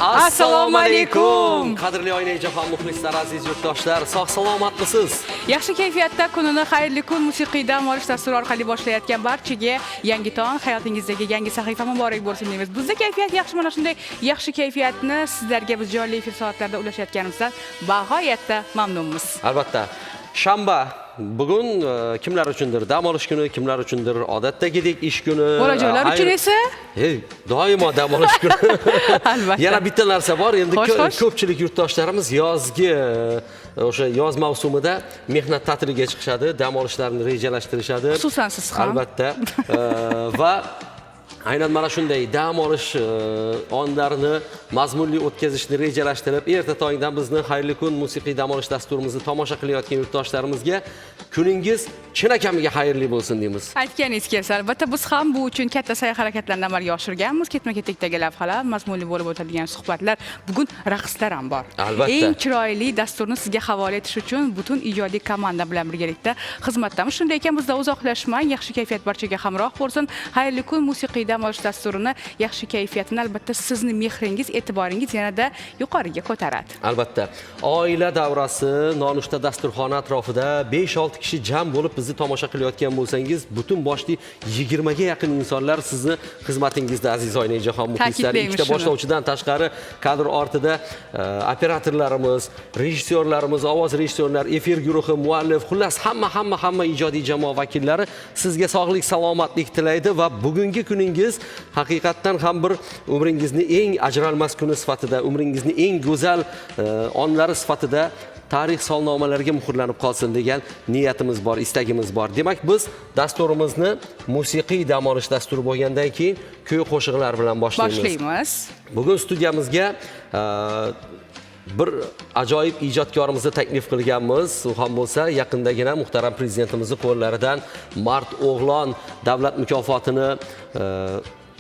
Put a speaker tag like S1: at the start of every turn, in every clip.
S1: Assalomu alaykum.
S2: Qadrli Oynayjahon muxlislari, aziz yurtdoshlar, sog' salomatmisiz?
S1: Yaxshi kayfiyatda kunini xayrli kun musiqiy dam olish dasturi orqali boshlayotgan barchaga yangi tong, hayotingizdagi yangi sahifa muborak bo'lsin deymiz. Bizda kayfiyat yaxshi, mana shunday yaxshi kayfiyatni sizlarga biz jonli efir soatlarida ulashayotganimizdan bag'oyatda mamnunmiz.
S2: Albatta. Shanba bugun kimlar uchundir dam olish kuni, kimlar uchundir odatdagidek ish kuni.
S1: Bolajonlar uchun esa
S2: doimo dam olish kuni.
S1: Albatta.
S2: Yana bitta narsa bor, endi ko'pchilik yurtdoshlarimiz yozgi o'sha yoz mavsumida mehnat ta'tiliga chiqishadi, dam olishlarini rejalashtirishadi.
S1: Xususan siz ham.
S2: Albatta. Va aynan mana shunday dam olish onlarini mazmunli o'tkazishni rejalashtirib, erta tongdan bizni xayrli kun musiqiy dam olish dasturimizni tomosha qilayotgan yurtdoshlarimizga kuningiz chinakamiga xayrli bo'lsin deymiz.
S1: Aytganingiz kelsa, albatta biz ham bu uchun katta sa'y-harakatlarni amalga oshirganmiz. Ketma-ketlikdagi lavhalar, mazmunli bo'lib o'tadigan suhbatlar, bugun raqslar ham bor.
S2: Albatta.
S1: Eng chiroyli dasturni sizga havola etish uchun butun ijodiy komanda bilan birgalikda xizmatdamiz. Shunday ekan, bizda uzoqlashmang, yaxshi kayfiyat barchaga hamroh bo'lsin. Xayrli kun musiqiy dam olish dasturini, yaxshi kayfiyatini albatta sizni mehringiz, e'tiboringiz yanada yuqoriga ko'taradi.
S2: Albatta. Oila davrasi, nonushta dasturxoni atrofida 5-6 kishi jam bo'lib bizni tomosha qilayotgan bo'lsangiz, butun boshli 20 ga yaqin insonlar sizni xizmatingizda, aziz Oynayjahon muxlislari. Ikkita boshlovchidan tashqari kadr ortida operatorlarimiz, rejissyorlarimiz, ovoz rejissyorlar, efir guruhi, muallif, xullas hamma ijodiy jamoa vakillari sizga sog'lik, salomatlik tilaydi va bugungi kuningiz haqiqatdan ham bir umringizni eng ajralmas kuni sifatida, umringizni eng go'zal onlari sifatida tarix solnomalariga muhrlanib qolsin degan niyatimiz bor, istagimiz bor. Demak, biz dasturimizni musiqiy dam olish dasturi bo'lgandan keyin kuy qo'shiqlar bilan boshlaymiz. Bugun studiyamizga bir ajoyib ijodkorimizni taklif qilganmiz. U ham bo'lsa, yaqindagina muhtaram prezidentimizning qo'llaridan Mard O'g'lon davlat mukofotini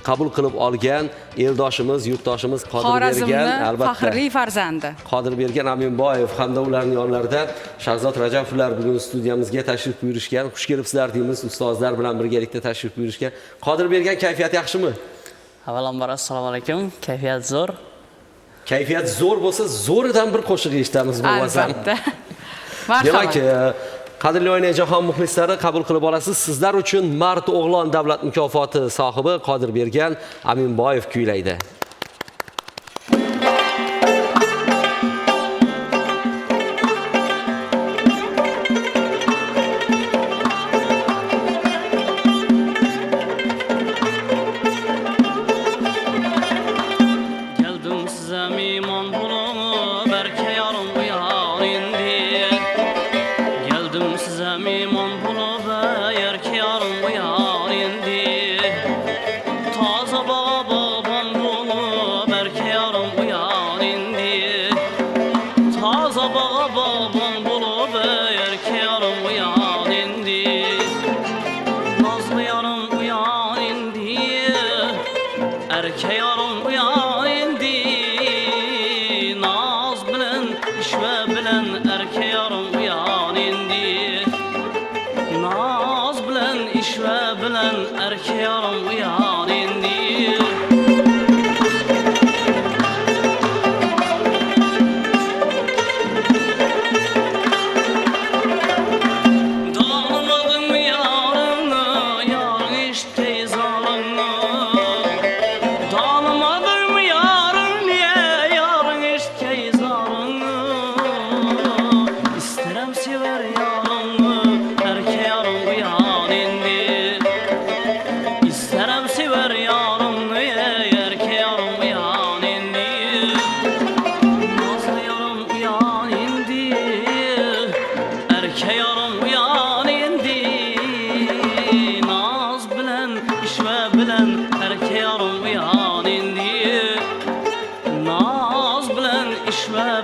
S2: qabul qilib olgan eldoshimiz, yurtdoshimiz Qodirbergan, albatta
S1: faxrli farzandi
S2: Qodirbergan Aminboyev hamda ularning yonlarida Shahzod Rajabovlar bugun studiyamizga tashrif buyurishgan. Xush kelibsizlar deymiz, ustozlar bilan birgalikda tashrif buyurishgan. Qodirbergan, kayfiyat yaxshimi?
S3: Avvalambor assalomu alaykum. Kayfiyat zo'r.
S2: Kayfiyat zo'r bo'lsa, zo'ridan bir qo'shiq eshitamiz bo'lmasam.
S1: Albatta.
S2: Demak, qadrli Oynayjahon muxlislari, qabul qilib olasiz. Sizlar uchun Mard O'g'lon davlat mukofoti sohibi Qodirbergan Aminboyev kuylaydi.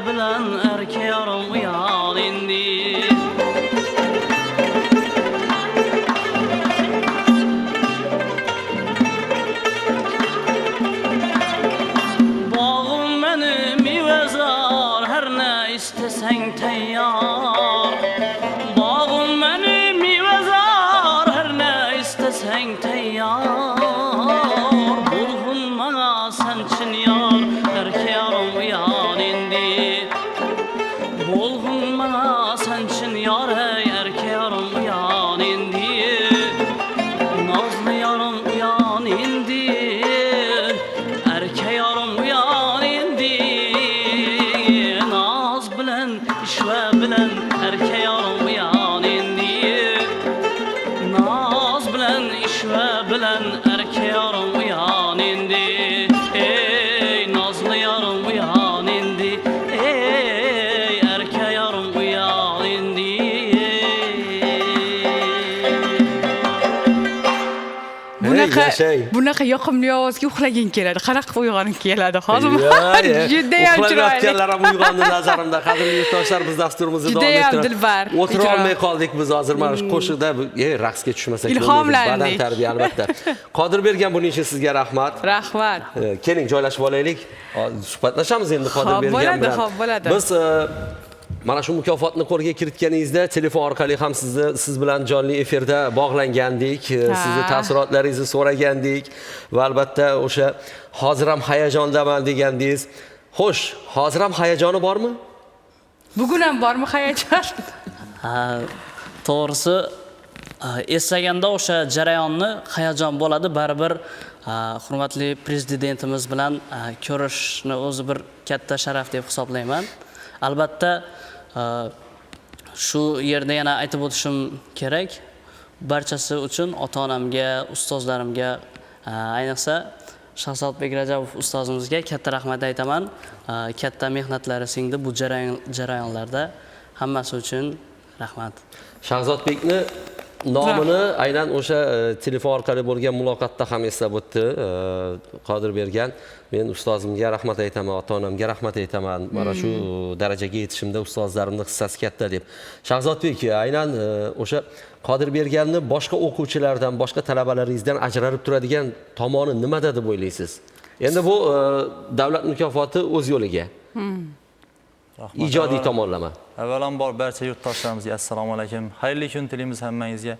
S3: bilan erkak yarim uyan endi. Bağım benim ivezar, her ne istesen teyyar. Bağım benim ivezar, her ne istesen teyyar. Bulgun bana sen çin yar, erkek yarim uyan endi. Bulgun bana sen çin yar, hey erkek yarim uyan endi. Nazlı yarim uyan endi, erkek yarim uyan endi. Naz bilen, işve bilen, erkek yarim uyan endi. Naz bilen, işve bilen, erkek yarim uyan endi. Ey nazlı yarim uyan endi, ey erkek yarim uyan endi.
S1: Bunaqa yoqimli ovozga uxlaging keladi. Qanaqa uyg'onib keladi? Hozir juda ham chiroyli.
S2: Uxlayotganlar ham uyg'ondi nazarimda. Qadrli yurtdoshlar, biz dasturimizni davom
S1: Judayam
S2: ettiramiz.
S1: dilbar.
S2: O'tira olmay qoldik biz hozir mana shu qo'shiqda raqsga tushmasak bo'lmaydi.
S1: Ilhomlandik.
S2: Badan tarbiya albatta. Qodirbergan, buning uchun sizga rahmat.
S1: Rahmat.
S2: Keling, joylashib olaylik. Suhbatlashamiz endi Qodirbergan bilan.
S1: Xo'p, bo'ladi.
S2: Biz mana shu mukofotni qo'lga kiritganingizda telefon orqali ham siz bilan jonli efirda bog'langandik, sizni taassurotlaringizni so'ragandik va albatta o'sha hozir ham hayajondaman degandingiz. Xo'sh, hozir ham hayajoni bormi?
S1: Bugun ham bormi hayajon?
S3: To'g'risi eslaganda o'sha jarayonni hayajon bo'ladi, baribir hurmatli prezidentimiz bilan ko'rishni o'zi bir katta sharaf deb hisoblayman. Albatta shu yerda yana aytib o'tishim kerak, barchasi uchun ota-onamga, ustozlarimga, ayniqsa Shahzodbek Rajabov ustozimizga katta rahmat aytaman. Katta mehnatlari singdi bu jarayonlarda. Hammasi uchun rahmat.
S2: Shahzodbekni nomini aynan o'sha telefon orqali bo'lgan muloqotda ham eslab o'tdi Qodirbergan. Men ustozimga rahmat aytaman, ota-onamga rahmat aytaman. Mana shu darajaga yetishimda ustozlarimning hissasi katta deb. Shahzodbek, aynan o'sha Qodirberganni boshqa o'quvchilardan, boshqa talabalaringizdan ajralib turadigan tomoni nimada deb o'ylaysiz? Endi bu davlat mukofoti o'z yo'liga. Ijodiy tomonlama.
S4: Avvalambor barcha yurtdoshlarimizga assalomu alaykum. Xayrli kun tilaymiz hammangizga.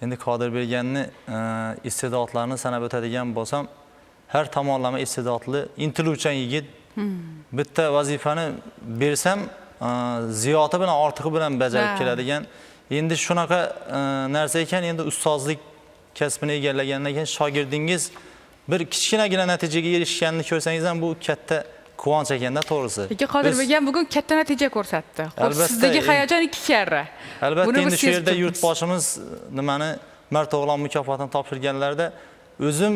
S4: Endi Qodirberganni iste'dodlarini sanab o'tadigan bo'lsam, har tomonlama iste'dodli, intiluvchan yigit. Bitta vazifani bersam, ziyoti bilan ortig'i bilan bajarib keladigan. Endi shunaqa narsa ekan, endi ustozlik kasbini egallagandan keyin shogirdingiz bir kichkinagina natijaga erishganini ko'rsangiz ham bu katta quvonch ekanda, to'g'risi.
S1: Lekin Qodirbergan bugun katta natija ko'rsatdi. Xo'p, sizdagi hayajon 2 karra.
S4: Albatta, endi shu yerda yurtboshimiz nimani Marto'g'lon mukofotini topshirganlarda o'zim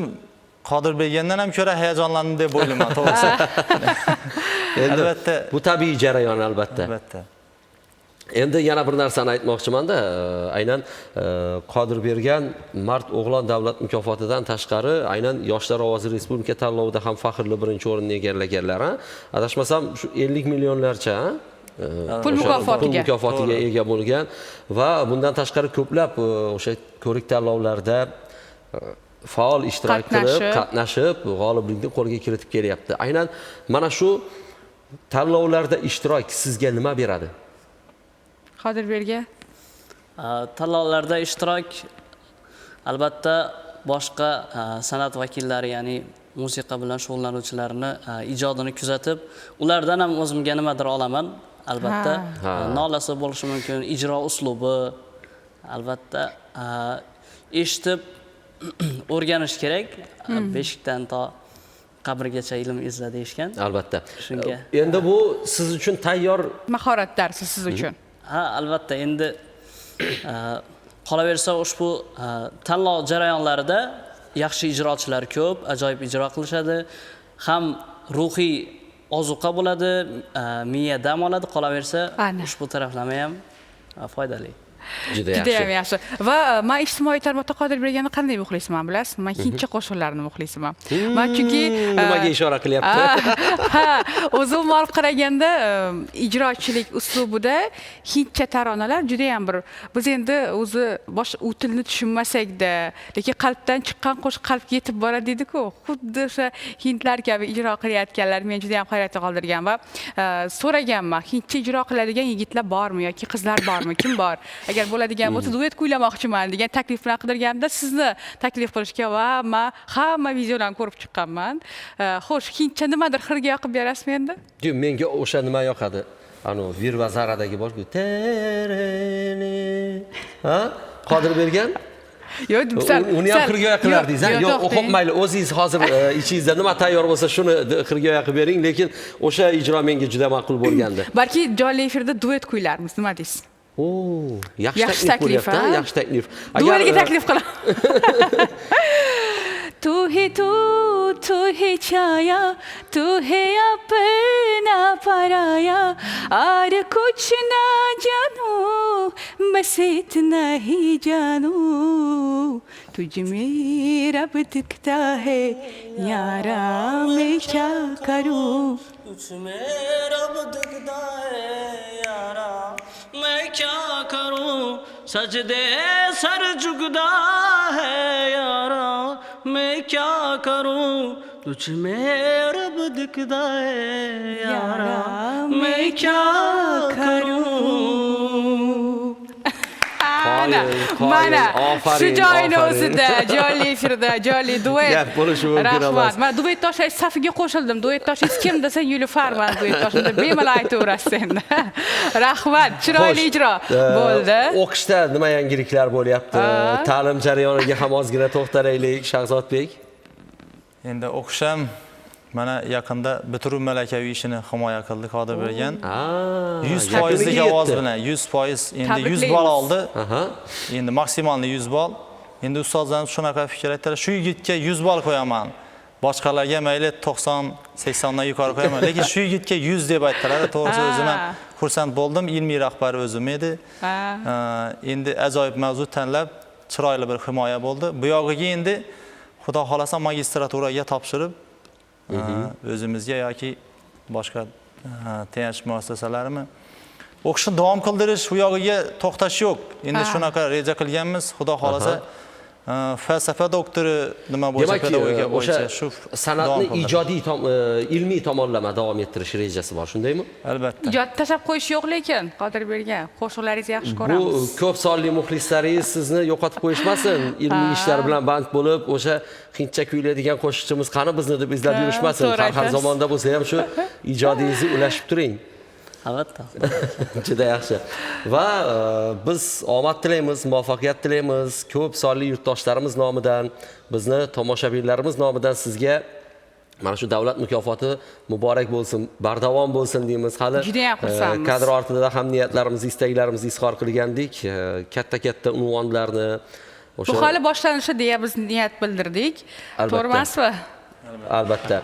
S4: Qodirbergandan ham ko'ra hayajonlandim deb o'ylayman, to'g'risi.
S2: Albatta, bu tabiiy jarayon albatta.
S4: Albatta.
S2: Endi yana bir narsani aytmoqchiman-da, aynan Qodirbergan Mart O'g'lon davlat mukofotidan tashqari aynan Yoshlar ovozi respublika tanlovida ham faxrli birinchi o'rinni egallaganlar, adashmasam shu 50 millionlarcha
S1: pul mukofotiga
S2: ega bo'lgan va bundan tashqari ko'plab o'sha ko'rik tanlovlarda faol ishtirok qilib, qatnashib, g'oliblikni qo'lga kiritib kelyapti. Aynan mana shu tanlovlarda ishtirok sizga nima beradi?
S1: Qodirbergan?
S3: Tanlovlarda ishtirok albatta boshqa san'at vakillari, ya'ni musiqa bilan shug'ullanuvchilarni ijodini kuzatib, ulardan ham o'zimga nimadir olaman. Albatta nolasi bo'lishi mumkin, ijro uslubi, albatta eshitib o'rganish kerak. Beshikdan to qabrgacha ilm izla deyishgan.
S2: Albatta.
S3: Shunga.
S2: Endi bu siz uchun tayyor
S1: mahorat darsi siz uchun.
S3: Albatta, endi qolaversa ushbu tanlov jarayonlarida yaxshi ijrochilar ko'p, ajoyib ijro qilishadi. Ham ruhiy ozuqa bo'ladi, miya dam oladi, qolaversa ushbu taraflama ham foydali.
S2: Juda
S1: Juda ham
S2: yaxshi.
S1: yaxshi. Va men ijtimoiy tarmoqda Qodir Berganni qanday muxlisman bilasiz? Men hindcha qo'shiqlarini muxlisman. Men chunki
S2: nimaga ishora qilyapti?
S1: ha, o'zi umuman qaraganda ijrochilik uslubida hindcha taronalar juda ham bir biz endi o'zi bosh u tilni tushunmasak-da, lekin qalbdan chiqqan qo'shiq qalbga yetib boradi deydi-ku. Xuddi o'sha hindlar kabi ijro qilayotganlar meni juda ham hayratga qoldirgan va so'raganman, hindcha ijro qiladigan yigitlar bormi yoki qizlar bormi, kim bor? Agar bo'ladigan bo'lsa duet kuylamoqchiman degan taklif bilan qidirganimda sizni taklif qilishga va men hamma videolarni ko'rib chiqqanman. Xo'sh, hindcha nimadir xirga yoqib berasizmi endi?
S2: Yo'q, menga o'sha nima yoqadi. Ano Vir va Zaradagi bor-ku. Ha? Qodir Bergan?
S1: Yo'q,
S2: uni ham xirgoya qilardingiz. Yo'q, o'qib mayli, o'zingiz hozir ichingizda nima tayyor bo'lsa shuni xirgoya qilib bering, lekin o'sha ijro menga juda ma'qul bo'lgandi.
S1: Balki jonli efirda duet kuylarmiz, nima deysiz?
S2: Yaxshi taklif bo'lyapti, yaxshi taklif.
S1: Duetga taklif qilaman. तू ही छाया तू है अपना पराया और कुछ ना जानू बस इतना ही जानू तुझ में रब दिखता है यारा मैं क्या करूं
S3: तुझ में रब दिखता है यारा मैं क्या करूं सजदे सर झुकता है यारा मैं क्या करूं तुझ में रब दिखता है यारा मैं क्या करूं
S1: mana shu joyni o'zida jonli efirda jonli duet rahmat. Men duet toshlash safiga qo'shildim. Duet toshlash kim desa Yulfarman duet toshimda bemalol aytaverasiz endi. Rahmat, chiroyli ijro bo'ldi.
S2: O'qishda nima yangiliklar bo'lyapti? Ta'lim jarayoniga ham ozgina to'xtalaylik, Shahzodbek.
S4: Endi o'qisham mana yaqinda bitiruv malakaviy ishini himoya qildi Qodir Bergan. 100% lik ovoz bilan 100% endi 100 ball oldi. Endi maksimalni 100 ball. Endi ustozlarimiz shunaqa fikr aytdilar, shu yigitga 100 ball qo'yaman. Boshqalarga mayli 90, 80 dan yuqori qo'yaman, lekin shu yigitga 100 deb aytdilar. To'g'risi o'zim ham xursand bo'ldim. Ilmiy rahbari o'zim edi. Endi ajoyib mavzu tanlab, chiroyli bir himoya bo'ldi. Bu yog'iga endi Xudo xolasa magistraturaga topshirib o'zimizga yoki boshqa tayanch muassasalarimi o'qishni davom qildirish, u yog'iga to'xtash yo'q. Endi shunaqa reja qilganmiz, Xudo xolasa falsafa doktori nima bo'lsa pedagogika bo'yicha shu
S2: san'atni ijodiy ilmiy tomonlama davom ettirish rejasi bor, shundaymi?
S4: Albatta.
S1: Ijod tashlab qo'yish yo'q, lekin Qodir Bergan qo'shiqlaringizni yaxshi ko'ramiz.
S2: Bu ko'p sonli muxlislaringiz sizni yo'qotib qo'yishmasin. Ilmiy ishlar bilan band bo'lib, o'sha hindcha kuylaydigan qo'shiqchimiz qani bizni deb izlab yurishmasin. Har zamonda bo'lsa ham shu ijodingizni ulashib turing.
S3: Albatta.
S2: Juda yaxshi. Va biz omad tilaymiz, muvaffaqiyat tilaymiz. Ko'p sonli yurtdoshlarimiz nomidan, bizni tomoshabinlarimiz nomidan sizga mana shu davlat mukofoti muborak bo'lsin, bardavom bo'lsin deymiz. Hali
S1: juda ham xursandmiz.
S2: Kadr ortida ham niyatlarimizni, istaklarimizni izhor qilgandik. Katta unvonlarni
S1: bu hali boshlanishi deya biz niyat bildirdik. To'g'rimasmi?
S2: Albatta.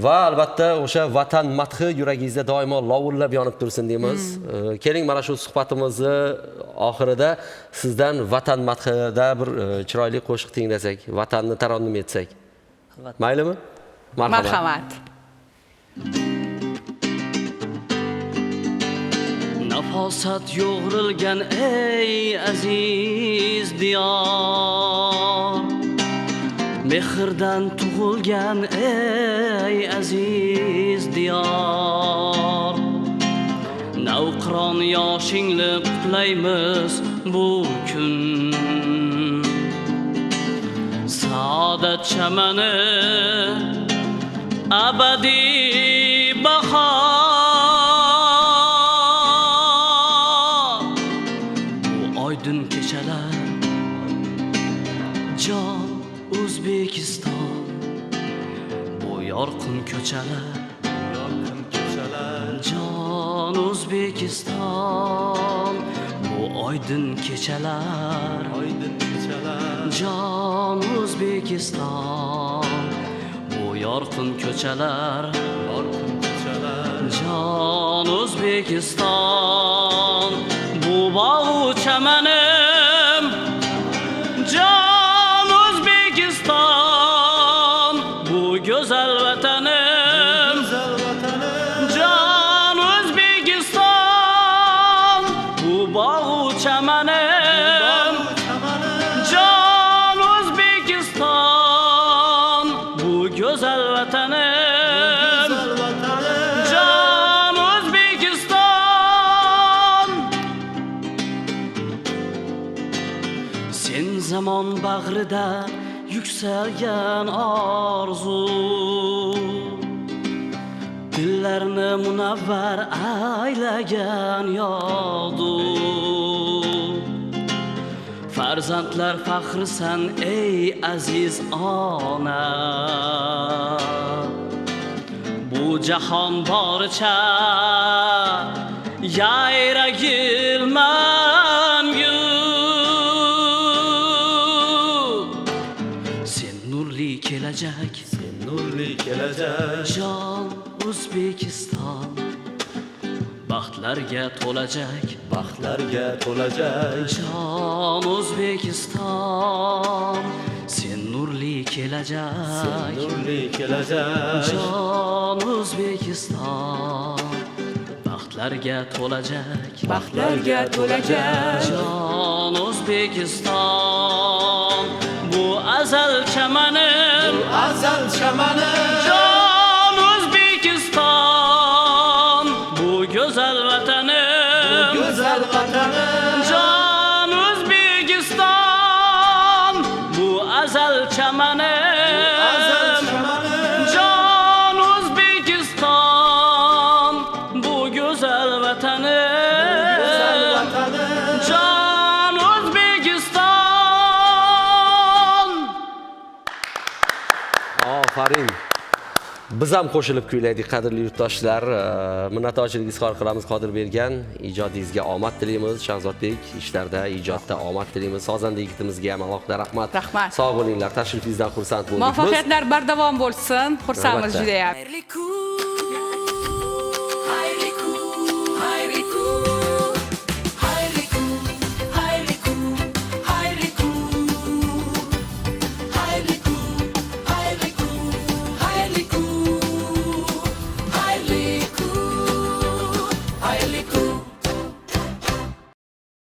S2: Va albatta o'sha vatan madhi yuragingizda doimo lovullab yonib tursin deymiz. Keling, mana shu suhbatimizni oxirida sizdan vatan madhida bir chiroyli qo'shiq tinglasak, vatanni tarannum etsak. Maylimi?
S1: Marhamat.
S3: Nafosat yo'g'rilgan ey aziz diyor, mehrdan tug'ilgan ey aziz diyor, navqiron yoshingni qutlaymiz bu kun, saodat chamani abadiy bahor, bu oydin kechalar jon O'zbekiston, bu yorqin ko'chalar jon O'zbekiston, bu oydin kechalar jon O'zbekiston, bu yorqin ko'chalar jon O'zbekiston, bu bog' chamani zamon bag'rida yuksalgan orzu, dillarni munavvar aylagan yodu. Farzandlar faxrisan ey aziz ona, bu jahon boricha yayragil mangu. Sen nurli kelajak,
S2: Sen nurli kelajak,
S3: jon O'zbekiston baxtlarga to'lajak,
S2: baxtlarga to'lajak.
S3: jon O'zbekiston, sen nurli kelajak,
S2: Nurli kelajak,
S3: jon O'zbekiston baxtlarga to'lajak,
S1: Baxtlarga to'lajak.
S3: jon O'zbekiston bu azal chamanim,
S2: azal chamanim,
S3: jon O'zbekiston bu go'zal vatanim,
S2: go'zal vatanim,
S3: jon O'zbekiston bu azal chamanim, jon O'zbekiston bu go'zal vatanim, jon O'zbekiston.
S2: Ofarin. Biz ham qo'shilib kuylaydik, qadrli yurtdoshlar. Minnatdorchilik izhor qilamiz Qodirbergan. Ijodingizga omad tilaymiz. Shahzodbek, ishlarda, ijodda omad tilaymiz. Sozanda yigitimizga ham alohida rahmat.
S1: Rahmat.
S2: Sog' bo'linglar. Tashrifingizdan xursand bo'ldik.
S1: Muvaffaqiyatlar bardavom bo'lsin. Xursandmiz
S2: Albatta.
S1: juda ham.
S5: Xayrli kun